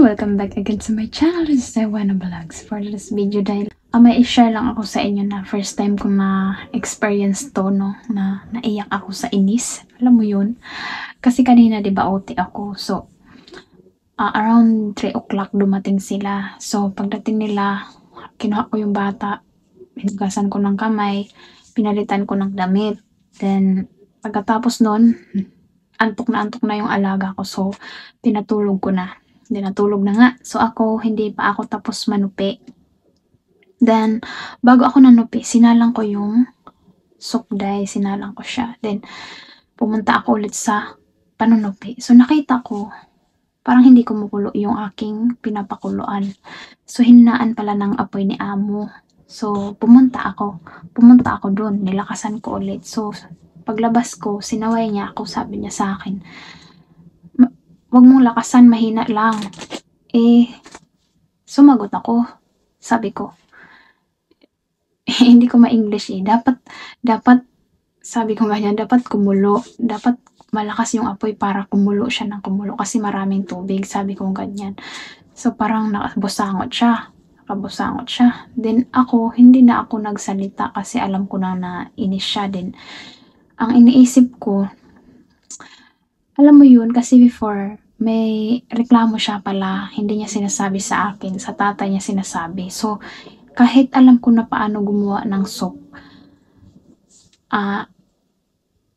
welcome back again to my channel. This is Iwana Vlogs. For this video dahil may i-share lang ako sa inyo na first time ko na experience to, no, na naiyak ako sa inis. Alam mo yun? Kasi kanina 'di ba OT ako. So around 3 o'clock dumating sila. So pagdating nila, kinuha ko yung bata, hinugasan ko ng kamay, pinalitan ko ng damit. Then pagkatapos nun, antok na yung alaga ko. So tinatulog ko na. Hindi natulog na nga. So ako, hindi pa ako tapos manupi. Then, bago ako nanupi, sinalang ko yung sukday. Sinalang ko siya. Then, pumunta ako ulit sa panunupi. So nakita ko, parang hindi kumukulo yung aking pinapakuluan. So, hinaan pala ng apoy ni amo. So, pumunta ako dun. Nilakasan ko ulit. So, paglabas ko, sinaway niya ako. Sabi niya sa akin, wag mong lakasan, mahina lang. Sumagot ako. Sabi ko, hindi ko ma-English Dapat, sabi ko ganyan, dapat kumulo. Dapat malakas yung apoy para kumulo siya ng kumulo kasi maraming tubig. Sabi ko ganyan. So, parang nakabusangot siya. Then, hindi na ako nagsalita kasi alam ko na inis siya din. Ang iniisip ko, alam mo yun, kasi before, may reklamo siya pala, hindi niya sinasabi sa akin, sa tatay niya sinasabi. So, kahit alam ko na paano gumawa ng soup,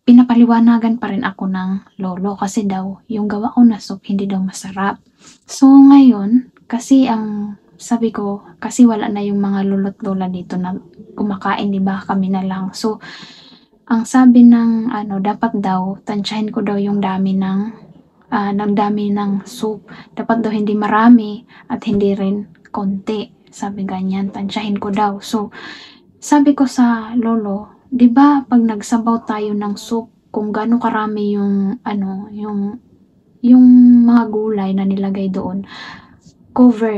pinapaliwanagan pa rin ako ng lolo kasi daw, yung gawa ko na soup, hindi daw masarap. So, ngayon, kasi sabi ko, kasi wala na yung mga lolo't lola dito na kumakain, diba? Kami na lang. So, ang sabi ng dapat daw, tansyahin ko daw yung dami ng soup. Dapat daw hindi marami at hindi rin konti. Sabi ganyan, tansyahin ko daw. So, sabi ko sa lolo, 'di ba pag nagsabaw tayo ng soup, kung gaano karami yung mga gulay na nilagay doon, cover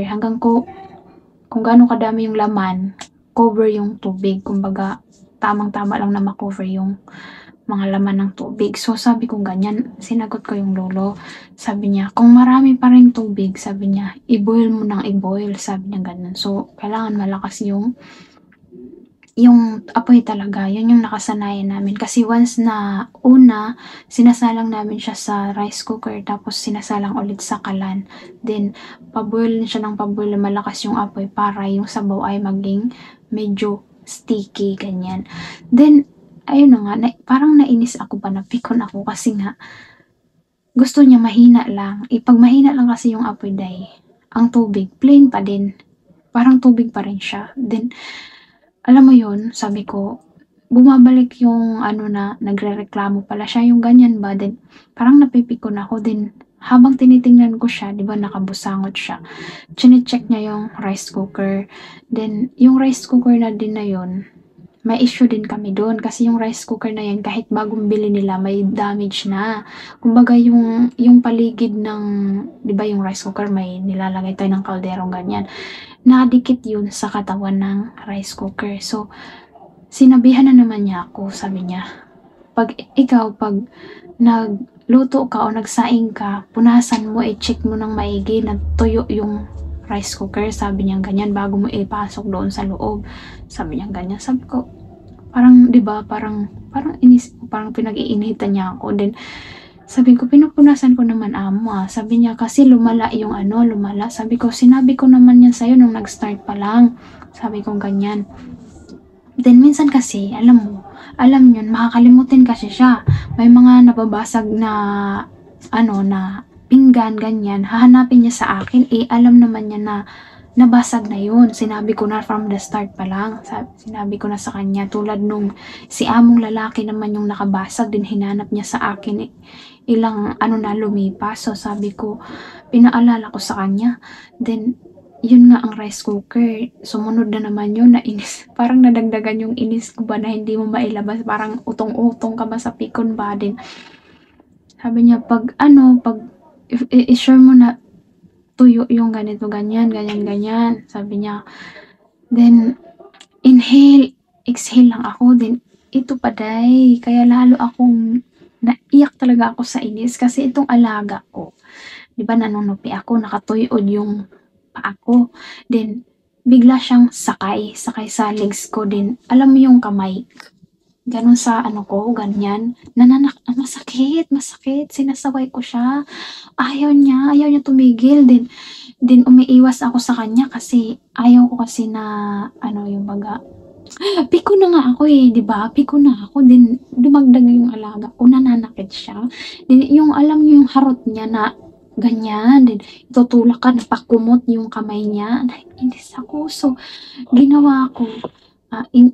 kung gaano kadami yung laman, cover yung tubig. Kumbaga, tamang-tama lang na makover yung mga laman ng tubig. So, sabi ko ganyan, sinagot ko yung lolo. Sabi niya, kung marami pa rin tubig, sabi niya, i-boil mo nang i-boil. Sabi niya ganun. So, kailangan malakas yung apoy talaga. Yun yung nakasanayan namin. Kasi once na sinasalang namin siya sa rice cooker, tapos sinasalang ulit sa kalan. Then, paboil siya ng paboil, malakas yung apoy para yung sabaw ay maging medyo sticky, ganyan. Then, ayun na nga, parang nainis ako pa, napikon ako kasi nga, gusto niya mahina lang. Pag mahina lang kasi yung apoy ang tubig, plain pa din. Parang tubig pa rin siya. Then, alam mo yun, sabi ko, bumabalik yung na, nagre-reklamo pala siya, yung ganyan ba. Then, parang napipikon ako. Then, habang tinitingnan ko siya, di ba nakabusangot siya, chine-check niya yung rice cooker. Then, yung rice cooker na din na yun, may issue din kami doon kasi yung rice cooker na yan, kahit bagong bili nila, may damage na. Kumbaga, yung paligid ng, di ba yung rice cooker, may nilalagay tayo ng kalderong ganyan. Nakadikit yun sa katawan ng rice cooker. So, sinabihan na naman niya ako, sabi niya, pag nagluto ka o nagsaing ka, punasan mo, i-check mo ng maigi na tuyo yung rice cooker. Sabi niya ganyan, bago mo ipasok doon sa loob. Sabi niya ganyan. Sabi ko, parang, di ba, parang pinag-iinitan niya ako. Then, sabi ko, pinupunasan ko naman amo. Sabi niya, kasi lumala. Sabi ko, sinabi ko naman yan sa'yo nung nag-start pa lang. Sabi ko ganyan. Then, minsan kasi, alam yun, makakalimutin kasi siya. May mga nababasag na, na pinggan, ganyan. Hahanapin niya sa akin. Alam naman niya na nabasag na yun. Sinabi ko na from the start pa lang. Sinabi ko na sa kanya. Tulad nung si among lalaki naman yung nakabasag, din hinanap niya sa akin. Ilang na lumipas. So, sabi ko, pinaalala ko sa kanya. Then, yun nga ang rice cooker. Sumunod na naman yun, nainis. Parang nadagdagan yung inis ko ba na hindi mo mailabas. Parang utong-utong ka ba sa pikon ba din. Sabi niya, pag i-sure mo na tuyo yung ganito, ganyan. Sabi niya, then, inhale, exhale lang ako. Then, ito pa day. Kaya lalo akong naiyak talaga ako sa inis kasi itong alaga ko. 'di ba nanunupi ako, nakatuyod yung paa ko. Then bigla siyang sakay sa legs ko din. Alam mo yung kamay, gano'n sa ano ko, ganyan. Masakit, sinasaway ko siya. Ayaw niya tumigil. Then umiiwas ako sa kanya kasi ayaw ko kasi na ano, yung baga, piko na nga ako eh, 'di ba? Piko na ako, then dumagdag yung alaga ko, nananakit siya. Then yung alam niyo yung harot niya na ganyan, then itutulak ka, napakumot yung kamay niya. Naiinis ako. So, ginawa ko, ah, in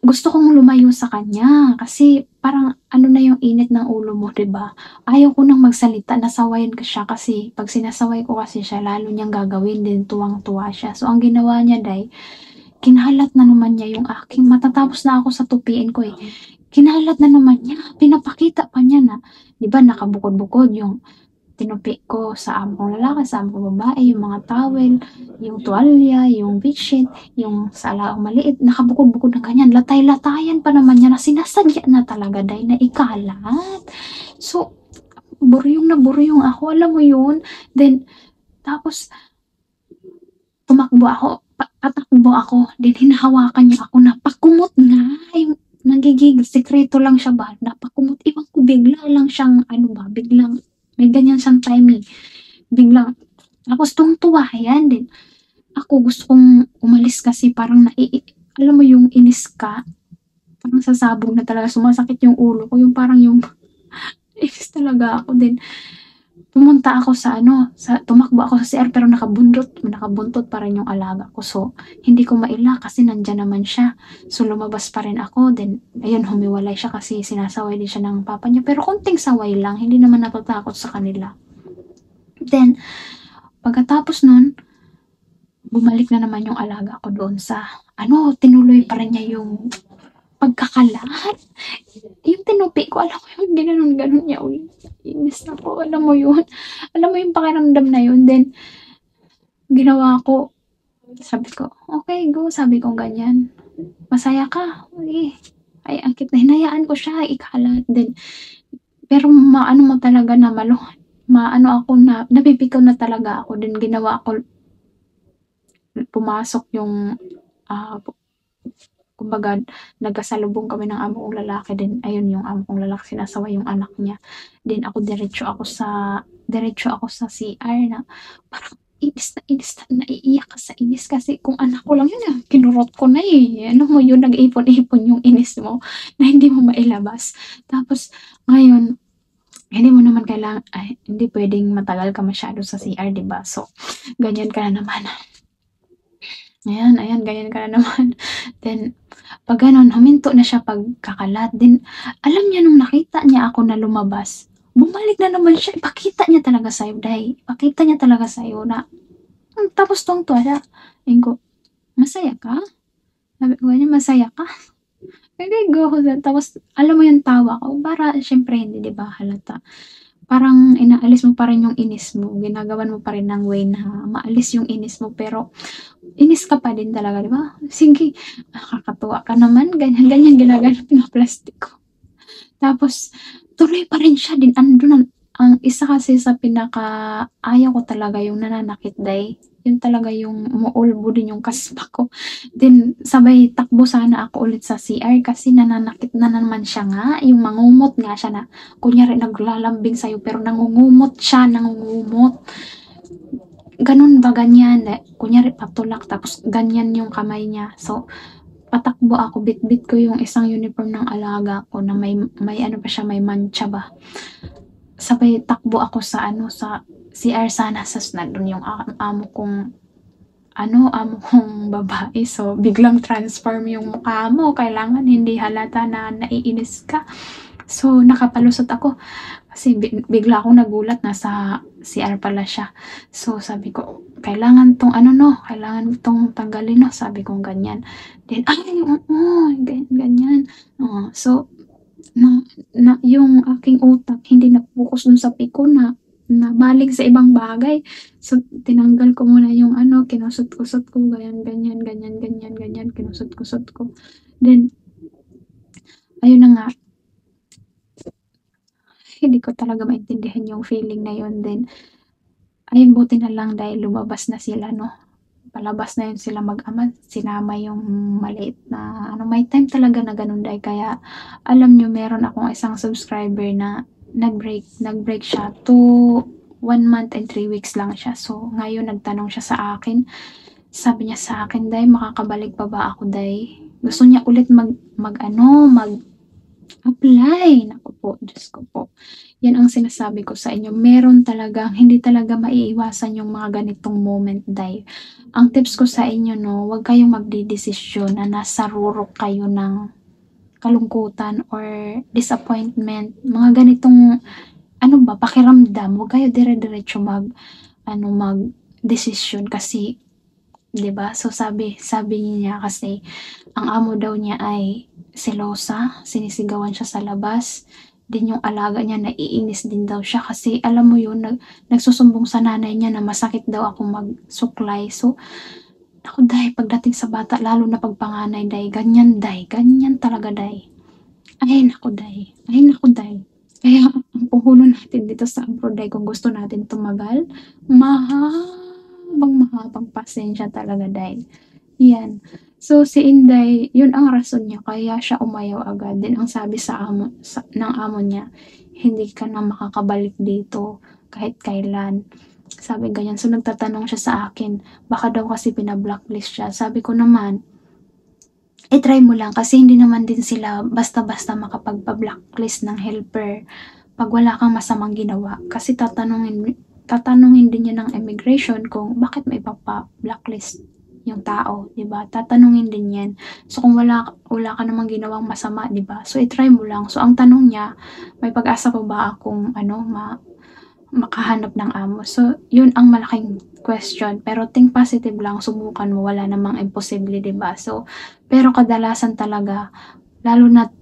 gusto kong lumayo sa kanya kasi parang ano na yung init ng ulo mo, 'di ba? Ayaw ko nang magsalita, nasawayan ko siya kasi 'pag sinasaway ko kasi siya lalo niyang gagawin din, tuwang-tuwa siya. So, ang ginawa niya kinalat na naman niya yung aking matatapos na ako sa tupiin ko, eh. Kinalat na naman niya, pinapakita pa niya na 'di ba nakabukod-bukod yung tinupi ko sa amo kong lalaki, sa amo kong babae, yung mga towel, yung tuwalya, yung bedsheet, yung sa alagang maliit, nakabukod-bukod na ganyan. Latay-latayan pa naman niya na sinasadya na talaga dahil na ikalat. So, buryong na buryong ako, alam mo yun? Then, tapos, tumakbo ako, patakbo ako, then hinahawakan niya ako, napakumot nga, yung nagigigil, sekreto lang siya ba, napakumot, iwan ko, bigla lang siyang, ano ba, biglang, may ganyan siyang timing, biglang, tapos tuwang-tuwa, yan din, ako gusto kong umalis kasi parang alam mo yung inis ka, parang sasabog na talaga, sumasakit yung ulo ko, yung parang yung, inis talaga ako din, pumunta ako sa ano, tumakbo ako sa CR pero nakabuntot pa rin yung alaga ko. So, hindi ko maila kasi nandiyan naman siya. So, lumabas pa rin ako. Then, ayun, humiwalay siya kasi sinasaway din siya ng papa niya. Pero konting saway lang, hindi naman natatakot sa kanila. Then, pagkatapos nun, bumalik na naman yung alaga ko doon sa, ano, tinuloy pa rin niya yung pagkakalat. Yung tinupi ko, alam mo yung ginanon-ganon niya ulit. Inis na po, alam mo yun. Alam mo yung pakiramdam na yun. Then, ginawa ko, sabi ko, okay, go. Sabi ko ganyan. Masaya ka? Sige. Ay, ang cute na. Hinayaan ko siya, ikalat. Then, pero maano mo talaga na maano ako na, napipikaw na talaga ako. Then, ginawa ko, pumasok yung, kumbaga, nagkasalubong kami ng amo kong lalaki din. Ayun, yung amo kong lalaki, sinasaway yung anak niya. Then, diretso ako sa CR na, parang, inis na, naiiyak ka sa inis kasi kung anak ko lang yun, kinurot ko na eh. Ano mo yun, nag-ipon-ipon yung inis mo na hindi mo mailabas. Tapos, ngayon, hindi mo naman kailangan, ay, hindi pwedeng matagal ka masyado sa CR, diba? So, ganyan ka na naman. Ayan, ganyan ka na naman. Then, pag gano'n, huminto na siya pagkakalat. Then, alam niya nung nakita niya ako na lumabas, bumalik na naman siya. Ipakita niya talaga sa'yo, Day. Ipakita niya talaga sa'yo na, tapos tuwang-tuwa siya. Sabi ko, masaya ka? Sabi ko ganyan, masaya ka? Hindi, go ako dun. Tapos, alam mo yung tawa ko, para, syempre, hindi, di ba, halata. Parang inaalis mo pa rin yung inis mo, ginagawan mo pa rin ng way na maalis yung inis mo, pero inis ka pa din talaga, di ba? Sige, nakakatuwa ka naman, ganyan ginaganap na plastic ko. Tapos, tuloy pa rin siya din, andun ang isa kasi sa pinaka ayaw ko talaga yung nananakit day. Yun talaga yung umuulbo din yung kaspa ko. Then, sabay takbo sana ako ulit sa CR kasi nananakit na naman siya nga. Yung mangumot nga siya na, kunyari naglalambing sa'yo pero nangungumot siya, nangungumot. Ganun ba ganyan? Kunyari patulak tapos ganyan yung kamay niya. So, patakbo ako, bitbit ko yung isang uniform ng alaga ko na may ano pa siya, may mancha ba. Sabay takbo ako sa ano, sa CR sana, sas nandun yung amo kong babae. So, biglang transform yung mukha mo. Kailangan hindi halata na naiinis ka. So, nakapalusot ako. Kasi bigla akong nagulat, nasa CR pala siya. So, sabi ko, kailangan tong tanggalin, no? Sabi ko ganyan. Then, ay, oo, ganyan. So, yung aking utak, hindi na-focus dun sa piko na nabalik sa ibang bagay. So, tinanggal ko muna yung kinusot-kusot ko, ganyan, kinusot-kusot ko. Then, ayun na nga, hindi ko talaga maintindihan yung feeling na yun. Then, Ay buti na lang dahil lumabas na sila 'no, palabas na yun sila mag-ama, sinama yung maliit na ano, may time talaga na gano'n dahil kaya alam niyo meron akong isang subscriber na nag-break siya to 1 month and 3 weeks lang siya. So, ngayon nagtanong siya sa akin, sabi niya sa akin, "Day makakabalik pa ba ako day?" Gusto niya ulit mag-ano, mag-apply. Naku po, Diyos ko po. Yan ang sinasabi ko sa inyo, meron talagang hindi talaga maiiwasan yung mga ganitong moment day. Ang tips ko sa inyo 'no, huwag kayong magdedesisyon na nasa rurok kayo ng kalungkutan or disappointment, mga ganitong ano ba, pakiramdam, huwag kayo dire-diretso mag-ano, magdesisyon kasi 'di ba? So sabi sabi niya kasi ang amo daw niya ay selosa, sinisigawan siya sa labas, din yung alaga niya naiinis din daw siya kasi alam mo yun nagsusumbong sa nanay niya na masakit daw akong magsuklay. So, naku day pagdating sa bata lalo na 'pag panganay day, ganyan talaga day. Ay naku day, ay naku day. Kaya ang puhunan natin dito sa abroad day kung gusto natin tumagal, mahabang pasensya talaga day. Yan. So, si Inday, yun ang rason niya kaya siya umayaw agad. Then ang sabi ng amo niya, "Hindi ka na makakabalik dito kahit kailan." Sabi ganyan. So, nagtatanong siya sa akin, baka daw kasi pina-blacklist siya. Sabi ko naman, i-try mo lang kasi hindi naman din sila basta-basta makapagpa-blacklist ng helper 'pag wala kang masamang ginawa. Kasi tatanungin din 'yan ng immigration kung bakit mo ipapa-blacklist yung tao, 'di ba? Tatanungin din 'yan. So, kung wala ka namang ginawang masama, 'di ba? So, i-try mo lang. So, ang tanong niya, may pag-asa pa ba akong ano, makahanap ng amo? So, yun ang malaking question. Pero think positive lang, subukan mo, wala namang imposible, 'di ba? So, pero kadalasan talaga, lalo na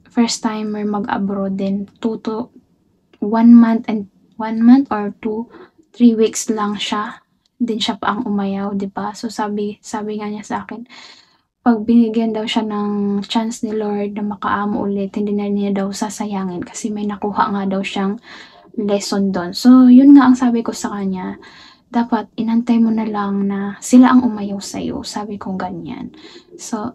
first timer mag-abroad din, 1 month or 2, 3 weeks lang siya, din siya pa ang umayaw, 'di ba? So sabi sabi nga niya sa akin, 'pag binigyan daw siya ng chance ni Lord na makaamo ulit, hindi na niya daw sasayangin kasi may nakuha nga daw siyang lesson dun. So yun nga ang sabi ko sa kanya, dapat inantay mo na lang na sila ang umayaw sa'yo, sabi kong ganyan. So,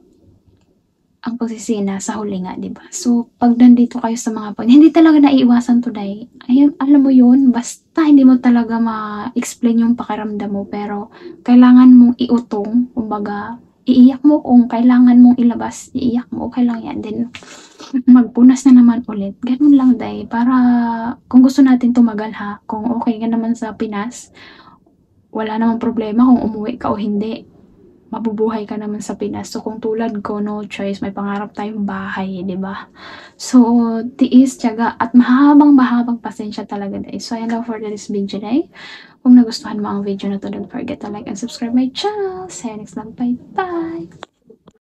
ang pagsisisi nasa huli nga, 'di ba? So, 'pag nandito kayo sa mga hindi talaga naiiwasan 'to, Day. Ayun, alam mo 'yun, basta hindi mo talaga ma-explain yung pakiramdam mo, pero kailangan mong iutong, kumbaga, iiyak mo kung kailangan mong ilabas, iiyak mo, okey lang 'yan. Then, magpunas na naman ulit, gano'n lang, Day. Para kung gusto natin tumagal ha, kung okey ka naman sa Pinas, wala namang problema kung umuwi ka o hindi. Mabubuhay ka naman sa Pinas. So, kung tulad ko, no choice, may pangarap tayong bahay, 'di ba? So, tiis, tiyaga, at mahabang-mahabang pasensya talaga guys. So, ayan lang for this video day. Kung nagustuhan mo ang video na 'to, don't forget to like and subscribe my channel. See you next vlog. Bye-bye!